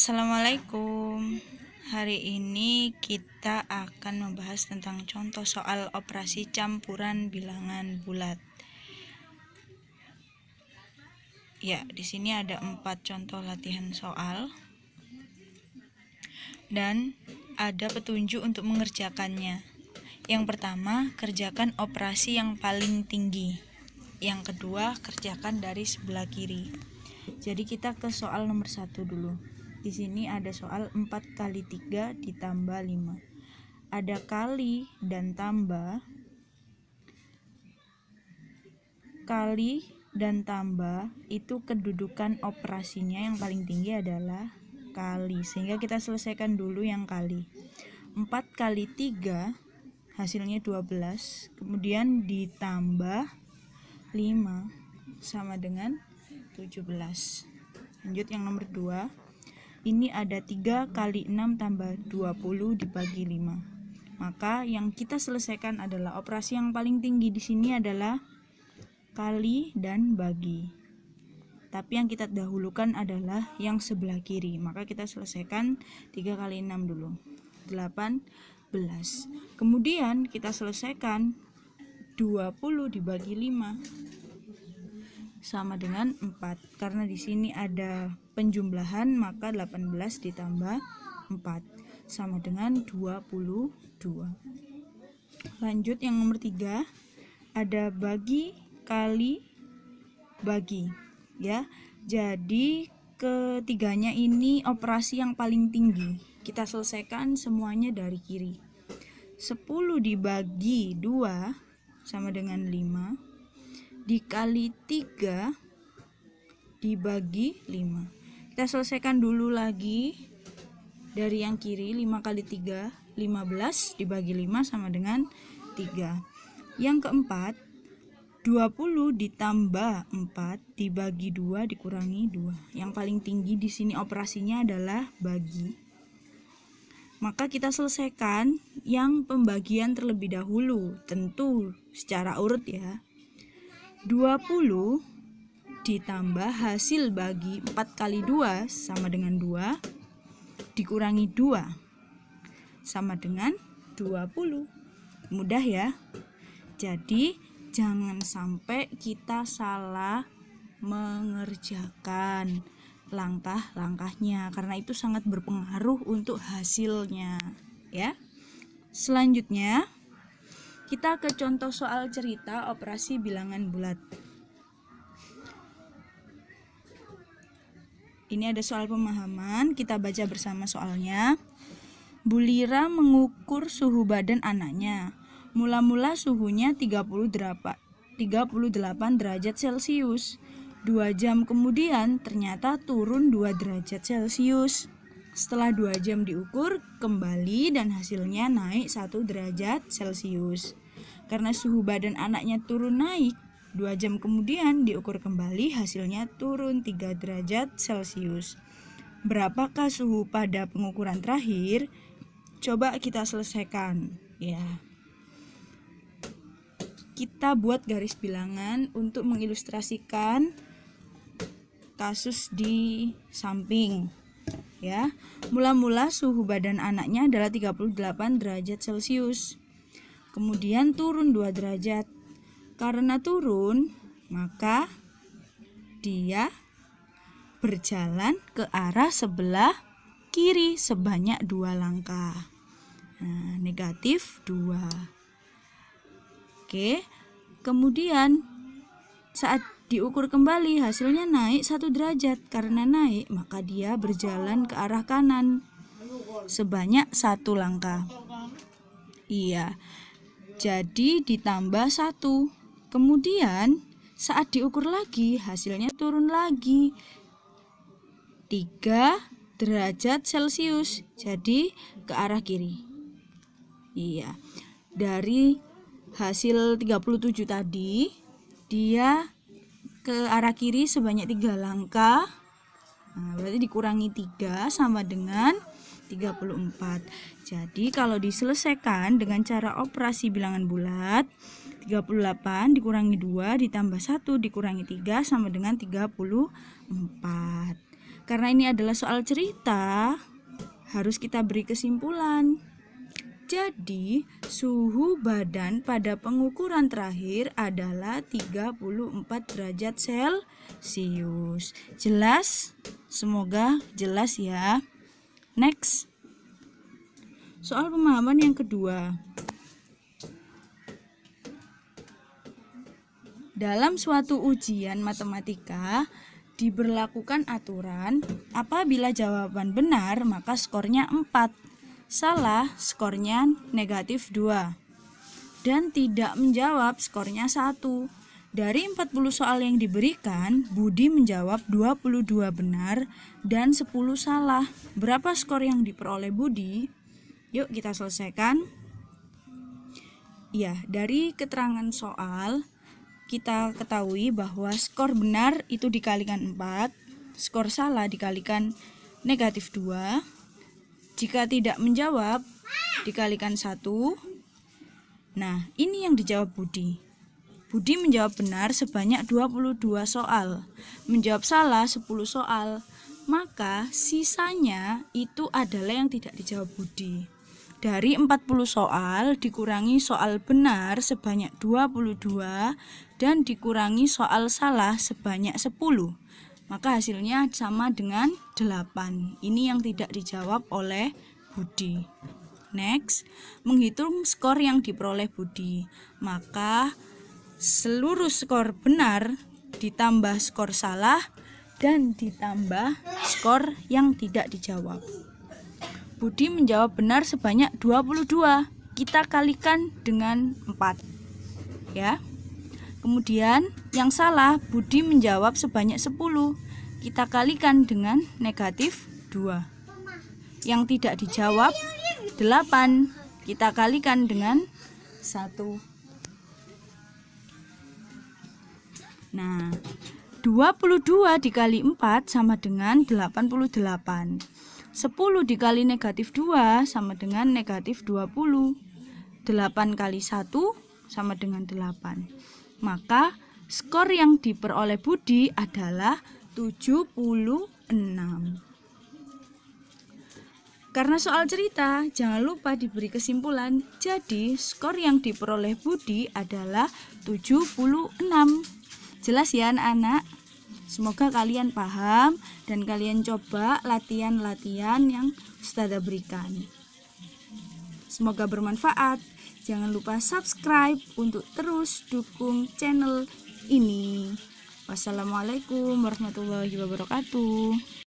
Assalamualaikum. Hari ini kita akan membahas tentang contoh soal operasi campuran bilangan bulat. Ya, di sini ada 4 contoh latihan soal dan ada petunjuk untuk mengerjakannya. Yang pertama, kerjakan operasi yang paling tinggi. Yang kedua, kerjakan dari sebelah kiri. Jadi kita ke soal nomor 1 dulu. Di sini ada soal 4 kali 3 ditambah 5. Ada kali dan tambah. Kali dan tambah itu kedudukan operasinya yang paling tinggi adalah kali. Sehingga kita selesaikan dulu yang kali. 4 kali 3 hasilnya 12. Kemudian ditambah 5 sama dengan 17. Lanjut yang nomor 2. Ini ada 3 kali 6 tambah 20 dibagi 5. Maka yang kita selesaikan adalah operasi yang paling tinggi di sini adalah kali dan bagi. Tapi yang kita dahulukan adalah yang sebelah kiri. Maka kita selesaikan 3 kali 6 dulu. 18. Kemudian kita selesaikan 20 dibagi 5 sama dengan 4. Karena di sini ada penjumlahan, maka 18 ditambah 4 sama dengan 22. Lanjut yang nomor 3. Ada bagi kali bagi, ya. Jadi ketiganya ini operasi yang paling tinggi. Kita selesaikan semuanya dari kiri. 10 dibagi 2 sama dengan 5 dikali 3 dibagi 5. Kita selesaikan dulu lagi dari yang kiri. 5 kali 3 15 dibagi 5 sama dengan 3. Yang keempat, 20 ditambah 4 dibagi 2 dikurangi 2. Yang paling tinggi di sini operasinya adalah bagi. Maka kita selesaikan yang pembagian terlebih dahulu, tentu secara urut ya. 20 ditambah hasil bagi 4 kali 2 sama dengan 2 dikurangi 2 sama dengan 20. Mudah ya. Jadi jangan sampai kita salah mengerjakan langkah-langkahnya karena itu sangat berpengaruh untuk hasilnya, ya. Selanjutnya kita ke contoh soal cerita operasi bilangan bulat. Ini ada soal pemahaman, kita baca bersama soalnya. Bu Lira mengukur suhu badan anaknya. Mula-mula suhunya 38 derajat Celcius. 2 jam kemudian ternyata turun 2 derajat Celcius. Setelah 2 jam diukur kembali dan hasilnya naik 1 derajat Celcius. Karena suhu badan anaknya turun naik, 2 jam kemudian diukur kembali hasilnya turun 3 derajat Celcius. Berapakah suhu pada pengukuran terakhir? Coba kita selesaikan, ya. Kita buat garis bilangan untuk mengilustrasikan kasus di samping. Ya, mula-mula suhu badan anaknya adalah 38 derajat Celcius. Kemudian turun 2 derajat. Karena turun, maka dia berjalan ke arah sebelah kiri sebanyak 2 langkah. Nah, negatif 2. Oke. Kemudian saat diukur kembali hasilnya naik 1 derajat. Karena naik maka dia berjalan ke arah kanan sebanyak 1 langkah. Iya. Jadi ditambah 1. Kemudian saat diukur lagi hasilnya turun lagi 3 derajat Celcius. Jadi ke arah kiri. Iya. Dari hasil 37 tadi dia ke arah kiri sebanyak 3 langkah. Nah, berarti dikurangi 3 sama dengan 34. Jadi kalau diselesaikan dengan cara operasi bilangan bulat, 38 dikurangi 2 ditambah 1 dikurangi 3 sama dengan 34. Karena ini adalah soal cerita, harus kita beri kesimpulan. Jadi, suhu badan pada pengukuran terakhir adalah 34 derajat Celcius. Jelas? Semoga jelas ya. Next. Soal pemahaman yang kedua. Dalam suatu ujian matematika, diberlakukan aturan apabila jawaban benar maka skornya 4. Salah, skornya negatif 2. Dan tidak menjawab, skornya 1. Dari 40 soal yang diberikan, Budi menjawab 22 benar dan 10 salah. Berapa skor yang diperoleh Budi? Yuk kita selesaikan. Ya, dari keterangan soal, kita ketahui bahwa skor benar itu dikalikan 4, skor salah dikalikan negatif 2. Jika tidak menjawab, dikalikan 1. Nah, ini yang dijawab Budi. Budi menjawab benar sebanyak 22 soal, menjawab salah 10 soal. Maka sisanya itu adalah yang tidak dijawab Budi. Dari 40 soal dikurangi soal benar sebanyak 22 dan dikurangi soal salah sebanyak 10. Maka hasilnya sama dengan 8. Ini yang tidak dijawab oleh Budi. Next, menghitung skor yang diperoleh Budi. Maka seluruh skor benar ditambah skor salah dan ditambah skor yang tidak dijawab. Budi menjawab benar sebanyak 22. Kita kalikan dengan 4. Ya. Kemudian yang salah Budi menjawab sebanyak 10. Kita kalikan dengan negatif 2. Yang tidak dijawab 8. Kita kalikan dengan 1. Nah, 22 dikali 4 sama dengan 88. 10 dikali negatif 2 sama dengan negatif 20. 8 kali 1 sama dengan 8. Maka skor yang diperoleh Budi adalah 76. Karena soal cerita, jangan lupa diberi kesimpulan. Jadi, skor yang diperoleh Budi adalah 76. Jelas ya anak-anak? Semoga kalian paham dan kalian coba latihan-latihan yang Ustazah berikan. Semoga bermanfaat. Jangan lupa subscribe untuk terus dukung channel ini. Wassalamualaikum warahmatullahi wabarakatuh.